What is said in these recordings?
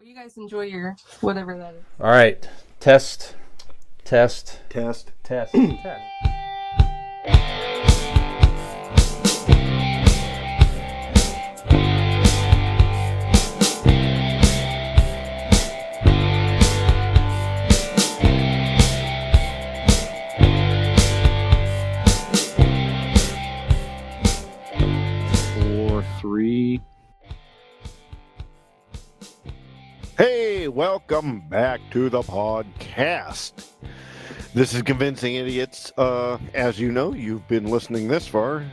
you guys enjoy your whatever that is. All right. Test. Test. Test. 4, 3. Hey, welcome back to the podcast. This is Convincing Idiots. As you know, you've been listening this far,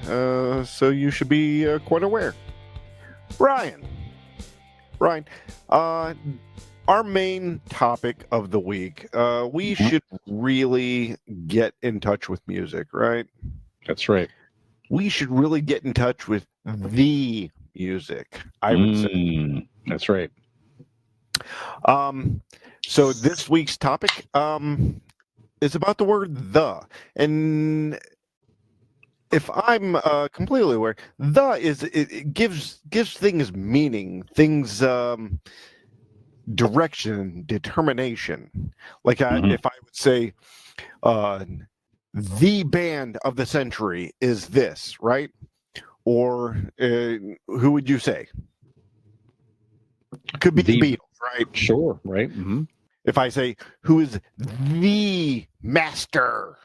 so you should be quite aware. Brian, our main topic of the week, we should really get in touch with music, right? That's right. We should really get in touch with the music, I would say. That's right. So this week's topic is about the word "the," and if I'm completely aware, "the" it gives things meaning, things direction, determination. Like if I would say, the band of the century is this, right? Or who would you say? Could be the Beatles, right? Sure, right. Mm-hmm. If I say, who is the master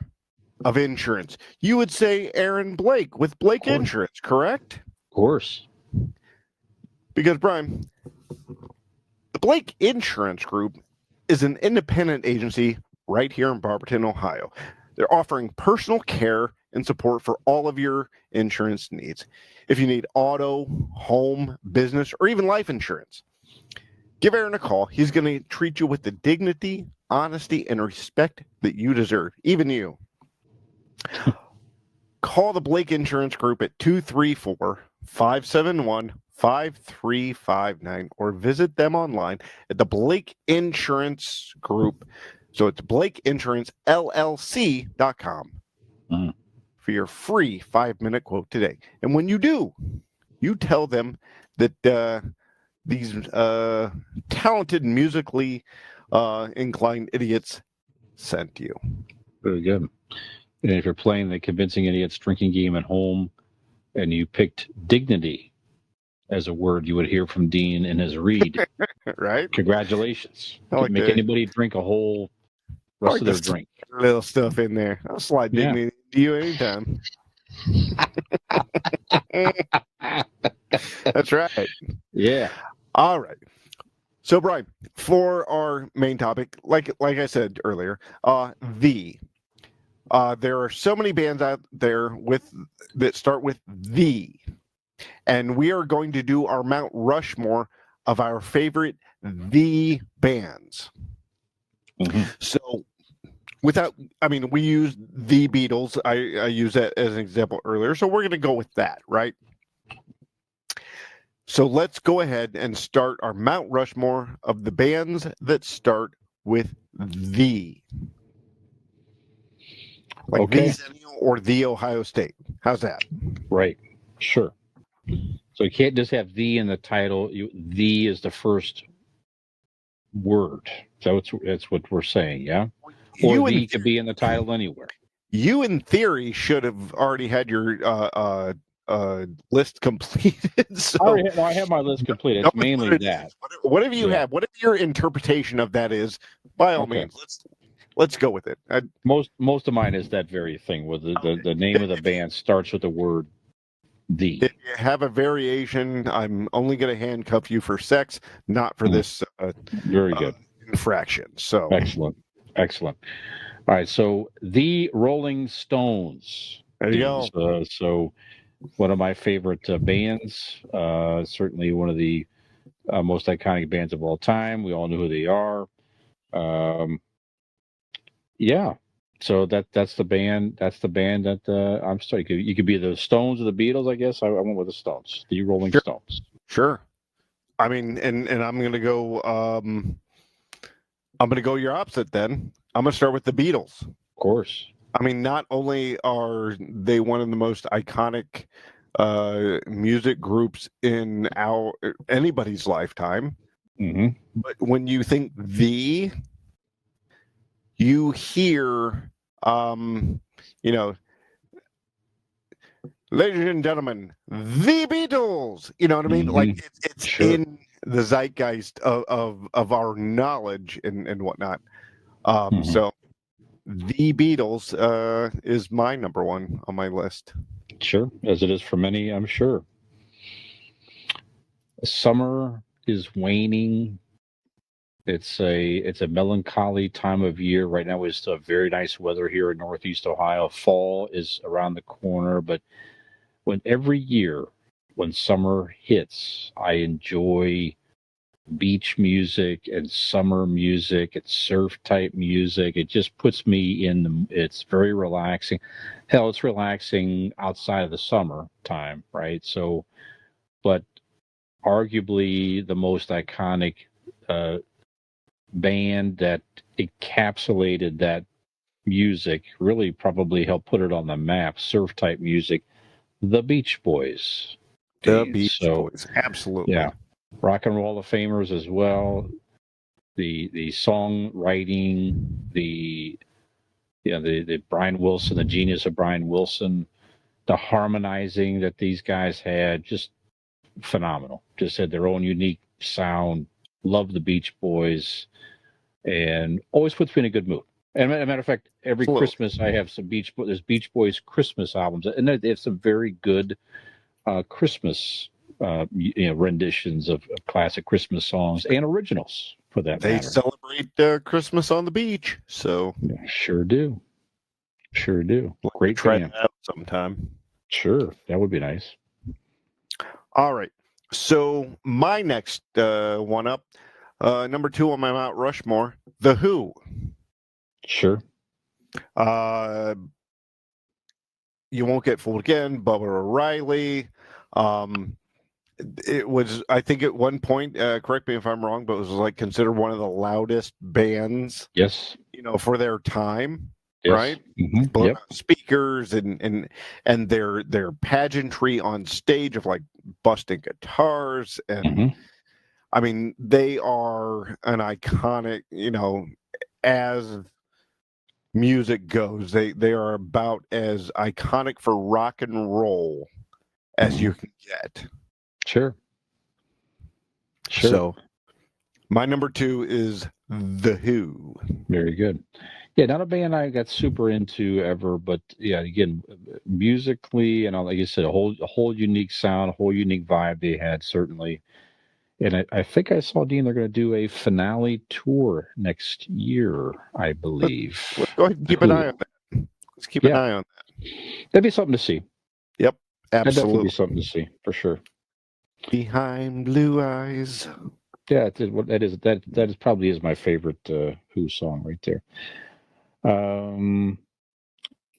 of insurance, you would say Aaron Blake with Blake Insurance, correct? Of course. Because, Brian, the Blake Insurance Group is an independent agency right here in Barberton, Ohio. They're offering personal care and support for all of your insurance needs. If you need auto, home, business, or even life insurance, give Aaron a call. He's going to treat you with the dignity, honesty, and respect that you deserve, even you. Call the Blake Insurance Group at 234-571-5359 or visit them online at the Blake Insurance Group. So it's BlakeInsuranceLLC.com for your free 5-minute quote today. And when you do, you tell them that these talented, musically inclined idiots sent you. Very good. And if you're playing the Convincing Idiots drinking game at home and you picked dignity as a word you would hear from Dean in his read, right? Congratulations. I like Make anybody drink a whole rest of their drink. Little stuff in there. I'll slide dignity to you anytime. That's right. Yeah. All right. So, Brian, for our main topic, like I said earlier, there are so many bands out there that start with the, and we are going to do our Mount Rushmore of our favorite the bands. Mm-hmm. So, we used the Beatles. I used that as an example earlier, so we're going to go with that, right? So let's go ahead and start our Mount Rushmore of the bands that start with the. Like the Centennial or the Ohio State. How's that? Right. Sure. So you can't just have the in the title. The is the first word. So that's what we're saying, yeah? Or the could be in the title anywhere. You, in theory, should have already had your list completed. So I have my list completed. It's mainly that. Whatever you have, whatever your interpretation of that is, by all means, let's go with it. Most of mine is that very thing, where the name of the band starts with the word the. If you have a variation, I'm only going to handcuff you for sex, not for this very good infraction. So excellent. All right, so the Rolling Stones. There you go. So one of my favorite bands, certainly one of the most iconic bands of all time. We all know who they are. So that's the band. That's the band that I'm sorry. You could be the Stones or the Beatles, I guess. I went with the Stones, the Rolling Stones. Sure. I mean, and I'm going to go. I'm going to go your opposite. Then I'm going to start with the Beatles. Of course. I mean, not only are they one of the most iconic music groups in anybody's lifetime, Mm-hmm. But when you think the, you hear, you know, ladies and gentlemen, the Beatles. You know what I mean? Mm-hmm. Like it's Sure. in the zeitgeist of our knowledge and whatnot. Mm-hmm. So the Beatles is my number one on my list. Sure, as it is for many, I'm sure. Summer is waning. It's a melancholy time of year. Right now it's very nice weather here in Northeast Ohio. Fall is around the corner, but when every year when summer hits, I enjoy beach music and summer music and surf type music. It just puts me it's very relaxing. Hell, it's relaxing outside of the summer time, right? So, but arguably the most iconic uh, band that encapsulated that music, really probably helped put it on the map, surf type music, the Beach Boys. The Dean. Beach So, Boys, absolutely. yeah, Rock and Roll of Famers as well. The songwriting, the Brian Wilson, the genius of Brian Wilson, the harmonizing that these guys had, just phenomenal. Just had their own unique sound. Love the Beach Boys, and always puts me in a good mood. And as a matter of fact, every Absolutely. Christmas I have there's Beach Boys Christmas albums, and they have some very good Christmas renditions of classic Christmas songs and originals for that They matter. celebrate Christmas on the beach, so Sure do. Sure do. we'll Great try band. that out sometime. Sure. That would be nice. All right. So my next one up, number 2 on my Mount Rushmore, The Who. Sure. You Won't Get Fooled Again, Bubba O'Reilly. It was, I think, at one point, correct me if I'm wrong, but it was like considered one of the loudest bands, Yes. for their time, Yes. right? Mm-hmm. Blown Yep. out speakers and their pageantry on stage of like busting guitars, and Mm-hmm. I mean they are an iconic, as music goes, they are about as iconic for rock and roll as you can get. Sure. Sure. So my number 2 is The Who. Very good. Yeah, not a band I got super into ever, but yeah, again, musically and all, like you said, a whole unique sound, a whole unique vibe they had certainly. And I think I saw, Dean, they're going to do a finale tour next year, I believe. Let's go ahead and keep an eye on that. Let's keep an eye on that. That'd be something to see. Yep, That'd definitely absolutely. be something to see for sure. Behind Blue Eyes. Yeah, that is probably is my favorite Who song right there.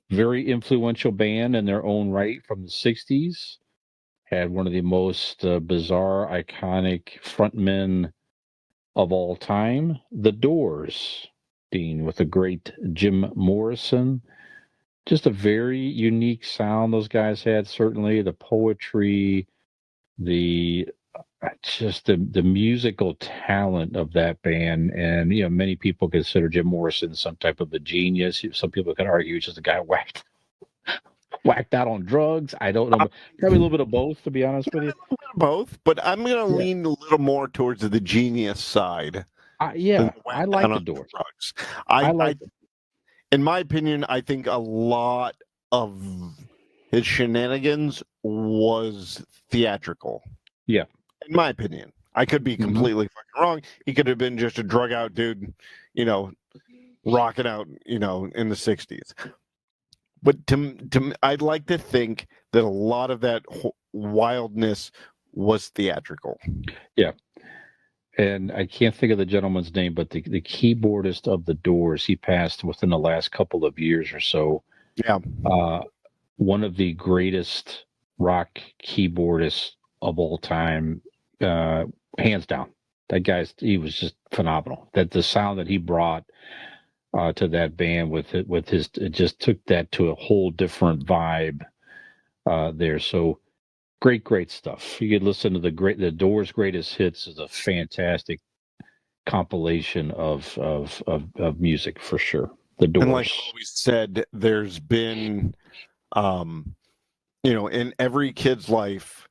Very influential band in their own right from the 60s. Had one of the most bizarre, iconic frontmen of all time, The Doors, Dean, with the great Jim Morrison. Just a very unique sound those guys had, certainly. The poetry, the the musical talent of that band. And, many people consider Jim Morrison some type of a genius. Some people could argue he's just a guy whacked out on drugs. I don't know. Probably a little bit of both, to be honest with you. Both, but I'm going to lean a little more towards the genius side. I like the Doors. Drugs. In my opinion, I think a lot of his shenanigans was theatrical. Yeah. In my opinion. I could be completely fucking wrong. He could have been just a drug out dude, rocking out, in the 60s. But to I'd like to think that a lot of that wildness was theatrical. Yeah. And I can't think of the gentleman's name, but the keyboardist of the Doors, he passed within the last couple of years or so. Yeah. One of the greatest rock keyboardists of all time, hands down. He was just phenomenal. That the sound that he brought to that band it just took that to a whole different vibe there. So great stuff. You could listen to the Doors' greatest hits is a fantastic compilation of music for sure. The Doors. And like I've always said, there's been, in every kid's life,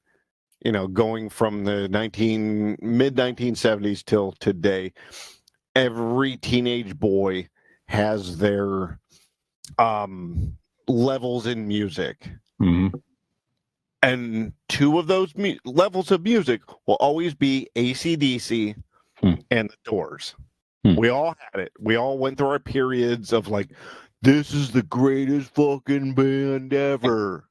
going from the mid 1970s till today, every teenage boy has their levels in music. Mm-hmm. And two of those levels of music will always be AC/DC and the Doors. We all had it. We all went through our periods of like, this is the greatest fucking band ever.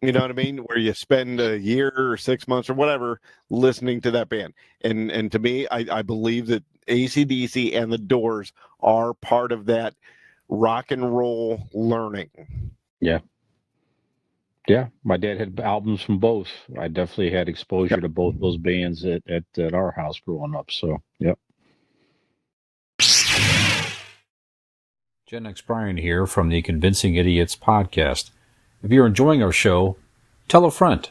You know what I mean? Where you spend a year or 6 months or whatever listening to that band. And to me, I believe that AC/DC and the Doors are part of that rock and roll learning. Yeah. Yeah, my dad had albums from both. I definitely had exposure to both those bands at our house growing up. So, yep. Gen X Brian here from the Convincing Idiots podcast. If you're enjoying our show, tell a friend.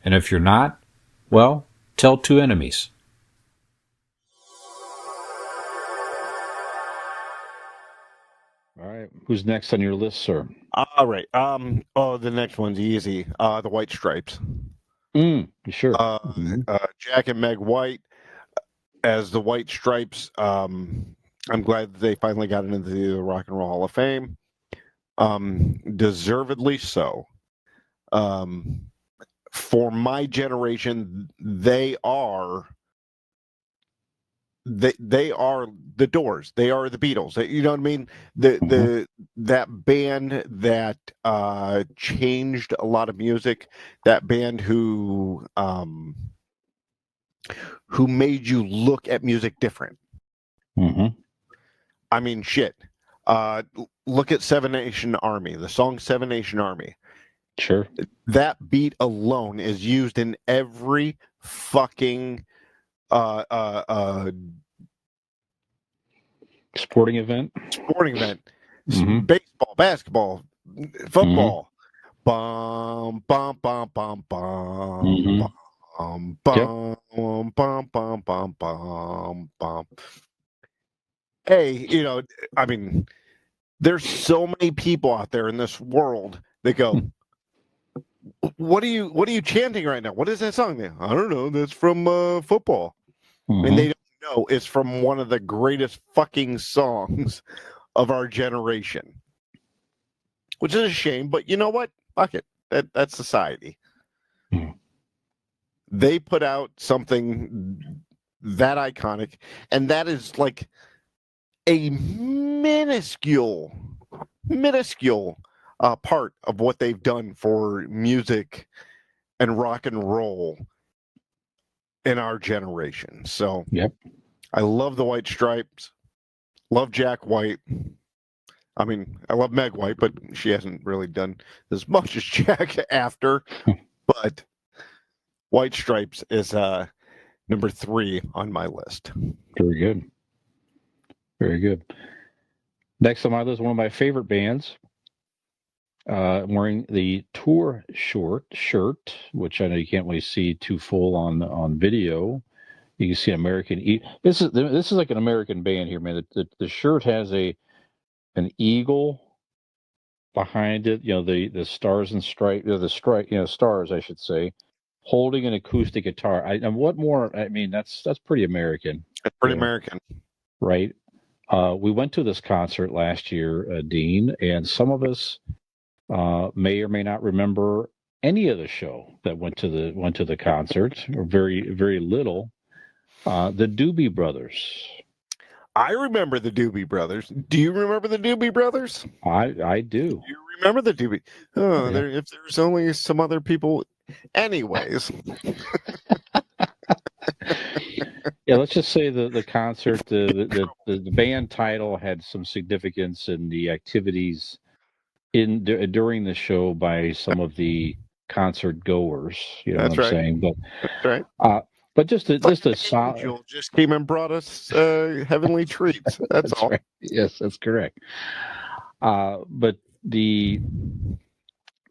And if you're not, well, tell two enemies. All right. Who's next on your list, sir? All right. The next one's easy. The White Stripes. Sure. Jack and Meg White as the White Stripes. I'm glad that they finally got into the Rock and Roll Hall of Fame. Deservedly so. For my generation, they are the Doors. They are the Beatles. You know what I mean? That band that changed a lot of music. That band who made you look at music different. I mean, shit. Look at Seven Nation Army. The song Seven Nation Army. Sure. That beat alone is used in every fucking sporting event. Baseball, basketball, football. Bum bum bum bum bum bum bum bum bum bum bum bum. Hey, I mean, there's so many people out there in this world that go, what are you chanting right now? What is that song there? I don't know. That's from football. And they don't know it's from one of the greatest fucking songs of our generation. Which is a shame, but you know what? Fuck it. That's society. They put out something that iconic, and that is like a minuscule part of what they've done for music and rock and roll in our generation. So, I love the White Stripes. Love Jack White. I mean, I love Meg White, but she hasn't really done as much as Jack after. But White Stripes is number 3 on my list. Very good. Very good. Next on my list, one of my favorite bands. Wearing the tour shirt, which I know you can't really see too full on video. You can see American. This is like an American band here, man. The shirt has an eagle behind it. The stars and stripe. Stars, I should say, holding an acoustic guitar. And what more? I mean, that's pretty American. That's pretty American, right? We went to this concert last year, Dean, and some of us may or may not remember any of the show that went to the concert, or very, very little. The Doobie Brothers. I remember the Doobie Brothers. Do you remember the Doobie Brothers? I do. Do you remember the Doobie? Oh, yeah. If there's only some other people. Anyways. Yeah, let's just say the concert, the band title had some significance in the activities during the show by some of the concert goers. You know what I'm saying? But that's right. But just a solid. Angel just came and brought us heavenly treats. That's all. Right. Yes, that's correct. But the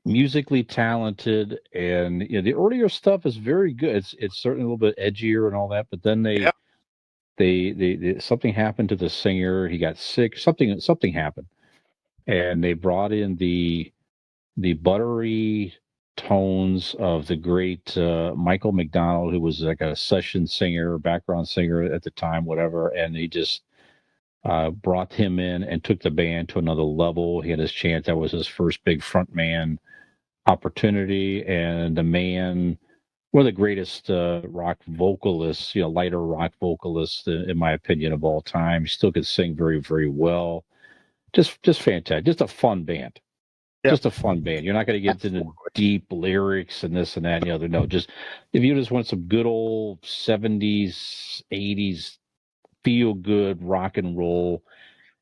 musically talented, and the earlier stuff is very good. It's certainly a little bit edgier and all that, but then they they something happened to the singer. He got sick. Something happened, and they brought in the buttery tones of the great Michael McDonald, who was like a session singer, background singer at the time, whatever. And he just brought him in and took the band to another level. He had his chance. That was his first big frontman opportunity, and the man, one of the greatest rock vocalists, lighter rock vocalists, in my opinion, of all time. He still could sing very, very well. Just fantastic. Just a fun band. Yep. Just a fun band. You're not going to get into deep lyrics and this and that and the other. No, just if you just want some good old 70s, 80s feel good rock and roll,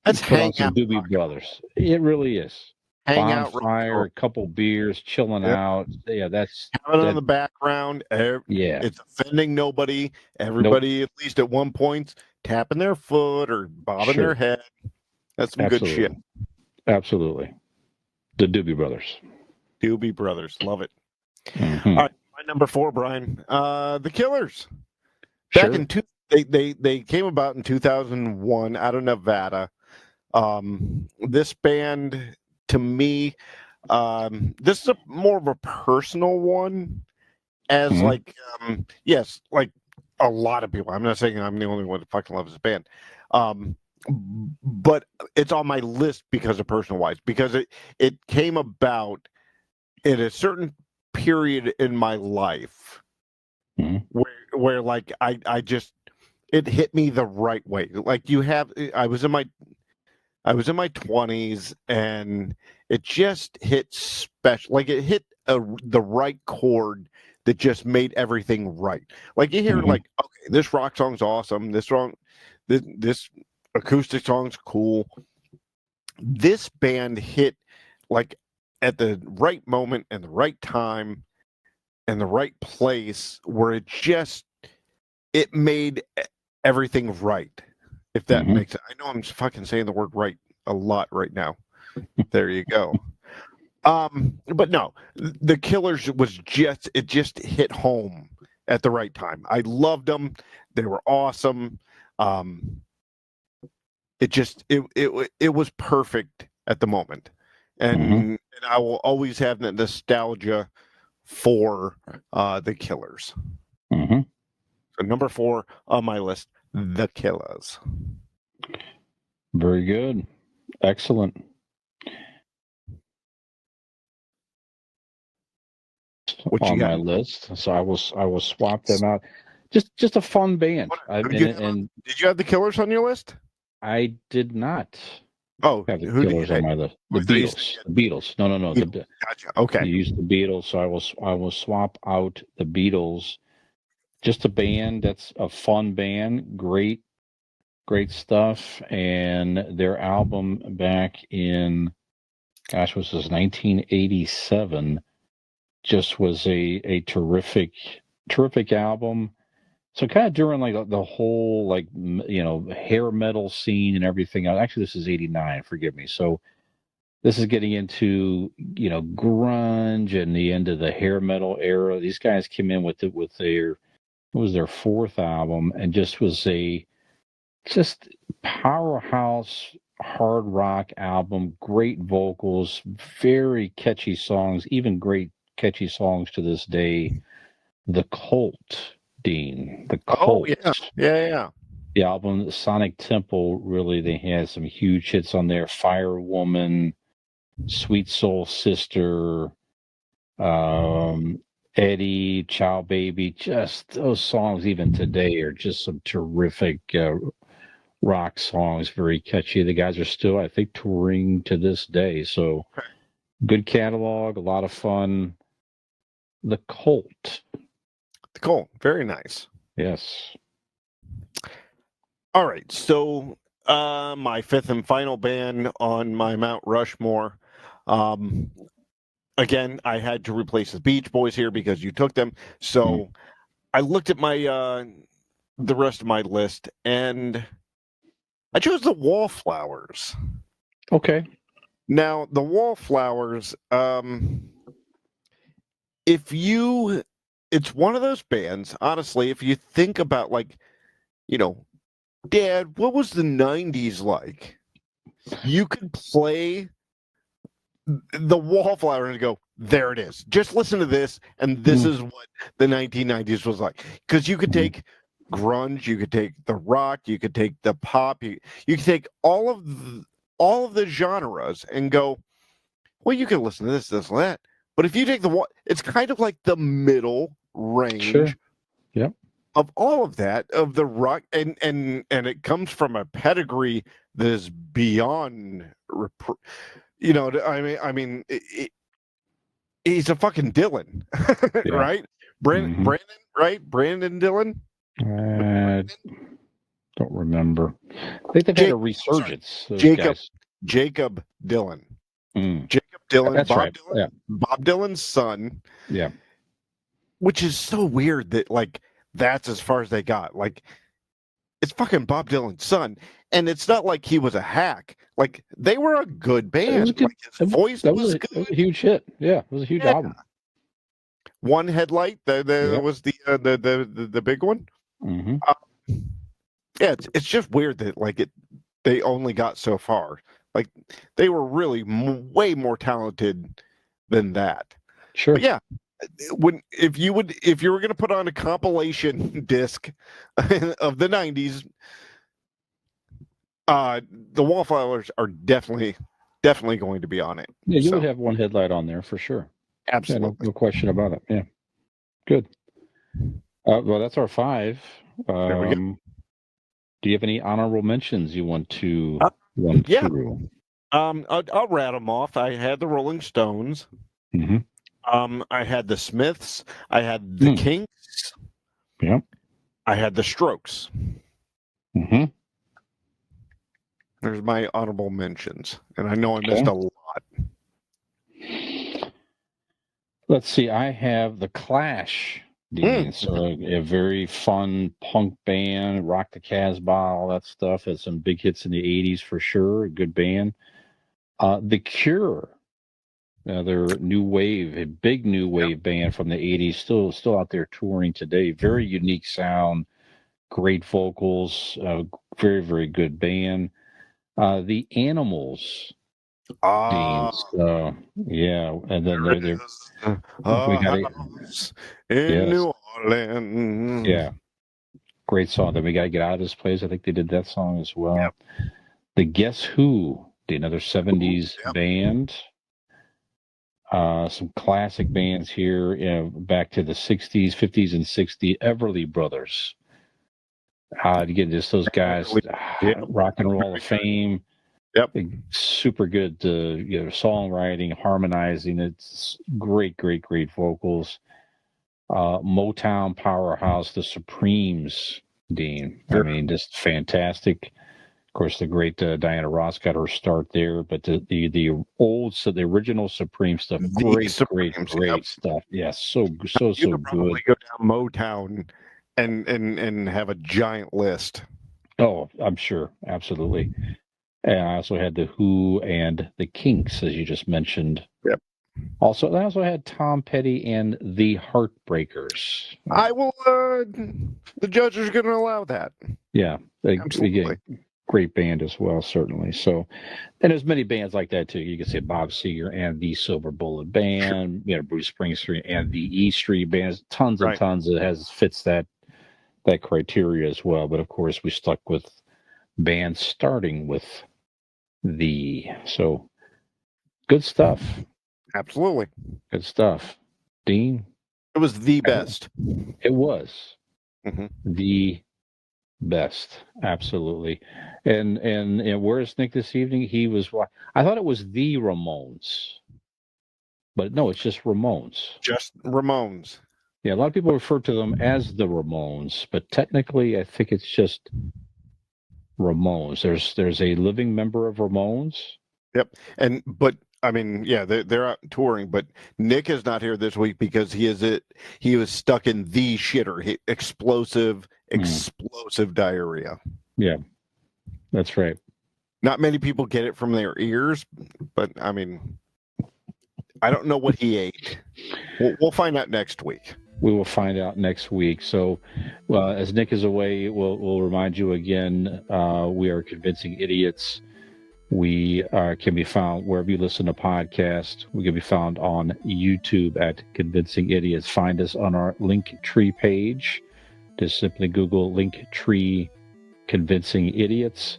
Let's put on hang some out. Doobie Brothers. It really is. Hang out. Bonfire, a couple beers, chilling out. Yeah, that's having it on the background. Yeah. It's offending nobody. Everybody, at least at one point, tapping their foot or bobbing their head. That's some good shit. Absolutely. The Doobie Brothers. Doobie Brothers. Love it. Mm-hmm. All right. My number 4, Brian. The Killers. Back in they came about in 2001 out of Nevada. This band, to me, this is more of a personal one, as yes, like a lot of people. I'm not saying I'm the only one that fucking loves this band. But it's on my list because of personal wise, because it came about in a certain period in my life where like I just, it hit me the right way. Like I was in my 20s and it just hit special. Like it hit the right chord that just made everything right. Like you hear like, okay, this rock song's awesome. This acoustic song's cool. This band hit like at the right moment and the right time and the right place where it made everything right. If that makes it. I know I'm fucking saying the word right a lot right now. There you go. But no, the Killers it just hit home at the right time. I loved them. They were awesome. It was perfect at the moment. And I will always have that nostalgia for the Killers. So number 4 on my list, the Killers. Very good. Excellent. On my list, so I will swap them out. Just a fun band. Did you have the Killers on your list? I did not. Oh, have the Killers on my list. The Beatles. The Beatles. No. Gotcha. Okay. You used the Beatles, so I will swap out the Beatles. Just a band that's a fun band, great stuff, and their album back in, gosh, was this 1987? Just was a terrific album. So kind of during like the whole like hair metal scene and everything. Actually, this is 89. Forgive me. So this is getting into grunge and the end of the hair metal era. These guys came in with their, it was their 4th album, and just was a powerhouse hard rock album. Great vocals, very catchy songs, even great catchy songs to this day. The Cult, Dean. The Cult. Oh, yeah. The album Sonic Temple, really, they had some huge hits on there. Firewoman, Sweet Soul Sister, Eddie, Chow Baby. Just those songs even today are just some terrific rock songs, very catchy. The guys are still, I think, touring to this day. So good catalog, a lot of fun. The Cult. The Cult. Very nice. Yes. All right. So my 5th and final band on my Mount Rushmore. Again, I had to replace the Beach Boys here because you took them. So I looked at my the rest of my list and I chose the Wallflowers. Okay. Now, the Wallflowers, it's one of those bands, honestly, if you think about like, Dad, what was the 90s like? You could play the Wallflower and go, there it is. Just listen to this, and this is what the 1990s was like. Because you could take grunge, you could take the rock, you could take the pop, you could take all of the genres and go, well, you can listen to this, this, and that. But if you take it's kind of like the middle range. Sure. Yep. Of all of that, of the rock, and it comes from a pedigree that is beyond, I mean, he's a fucking Dylan, right? Brandon, right? Brandon Dylan. Don't remember. I think they've had a resurgence. Jacob Dylan. Jacob Dylan. That's Bob right. Dylan. Yeah. Bob Dylan's son. Yeah. Which is so weird that that's as far as they got. Like, it's fucking Bob Dylan's son, and it's not like he was a hack. Like, they were a good band. Good. His voice was good. It was a huge hit. Yeah, it was a huge album. One Headlight. Was the big one. Mm-hmm. Yeah, it's just weird that they only got so far. Like, they were really way more talented than that. Sure. But yeah. If you were going to put on a compilation disc of the 90s, the Wallflowers are definitely going to be on it. Yeah, you would have One Headlight on there for sure. Absolutely. Yeah, no question about it. Yeah. Good. Well, that's our 5. There we go. Do you have any honorable mentions you want to run through? I'll rattle them off. I had the Rolling Stones. Mm-hmm. I had the Smiths. I had the Kinks. Yeah. I had the Strokes. Mm-hmm. There's my honorable mentions, and I know I missed a lot. Let's see. I have the Clash. So a very fun punk band, Rock the Casbah, all that stuff. Had some big hits in the 80s for sure. A good band. The Cure. They're new wave, a big new wave band from the 80s, still out there touring today. Very unique sound, great vocals, very, very good band. The Animals. Yeah, and then they're we got in New Orleans. Yeah, great song. Then we got to get out of this place. I think they did that song as well. Yep. The Guess Who, another 70s band. Some classic bands here, back to the 60s, 50s, and 60s. Everly Brothers. Again, just those guys, Rock and Roll Hall of Fame. Yep. Super good, songwriting, harmonizing. It's great vocals. Motown powerhouse, the Supremes, Dean. I mean, just fantastic. Of course, the great Diana Ross got her start there, but the original Supreme stuff, great stuff. Yeah, so you could good. Probably go down Motown and have a giant list. Oh, I'm sure, absolutely. And I also had the Who and the Kinks, as you just mentioned. Yep. Also, I also had Tom Petty and the Heartbreakers. I will. The judges are going to allow that. Yeah, absolutely. Great band as well, certainly. So, and there's many bands like that too. You can say Bob Seger and the Silver Bullet Band, Bruce Springsteen and the E Street Band. Tons and tons that fits that criteria as well. But of course, we stuck with bands starting with the. So, good stuff. Absolutely, good stuff. Dean, it was the best. It was the best, absolutely. And where's Nick this evening? He was. I thought it was the Ramones, but no, it's just Ramones. Just Ramones. Yeah, a lot of people refer to them as the Ramones, but technically, I think it's just Ramones. There's a living member of Ramones. Yep, but I mean, yeah, they're out touring, but Nick is not here this week because he was stuck in the shitter, explosive diarrhea. Yeah, that's right. Not many people get it from their ears, but I mean, I don't know what he ate. We'll find out next week. We will find out next week. So, as Nick is away, we'll remind you again. We are Convincing Idiots. We can be found wherever you listen to podcasts. We can be found on YouTube at Convincing Idiots. Find us on our Linktree page. Just simply Google Linktree Convincing Idiots.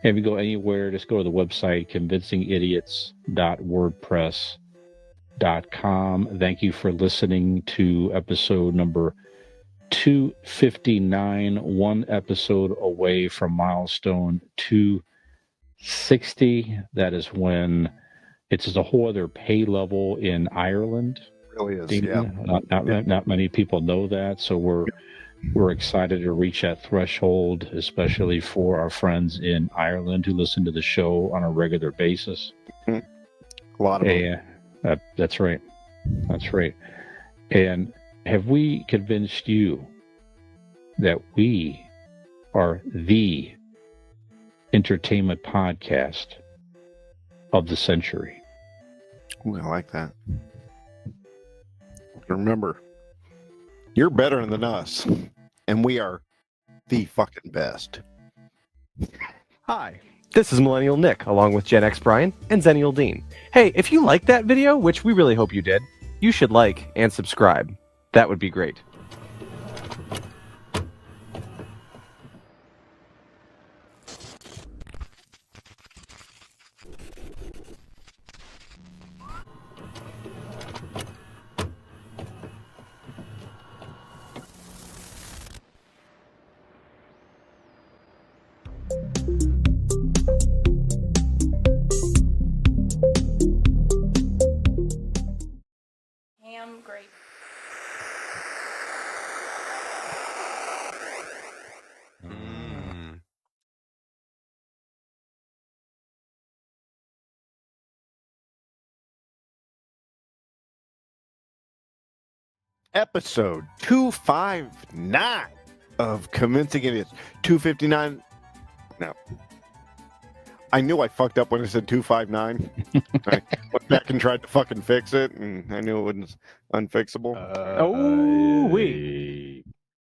And if you go anywhere, just go to the website, convincingidiots.wordpress.com. Thank you for listening to episode number 259, one episode away from milestone 260. That is when it's just a whole other pay level in Ireland. It really is, Dean. Not many people know that, so we're excited to reach that threshold, especially for our friends in Ireland who listen to the show on a regular basis. A lot of them. That's right. That's right. And have we convinced you that we are the entertainment podcast of the century? Ooh, I like that. Remember, you're better than us, and we are the fucking best. Hi, this is Millennial Nick, along with Gen X Brian and Zennial Dean. Hey, if you liked that video, which we really hope you did, you should like and subscribe. That would be great. Ham grape. Episode 259 of Convincing Idiots. 259. No. I knew I fucked up when I said 259. I went back and tried to fucking fix it, and I knew it was unfixable. Oh, wait.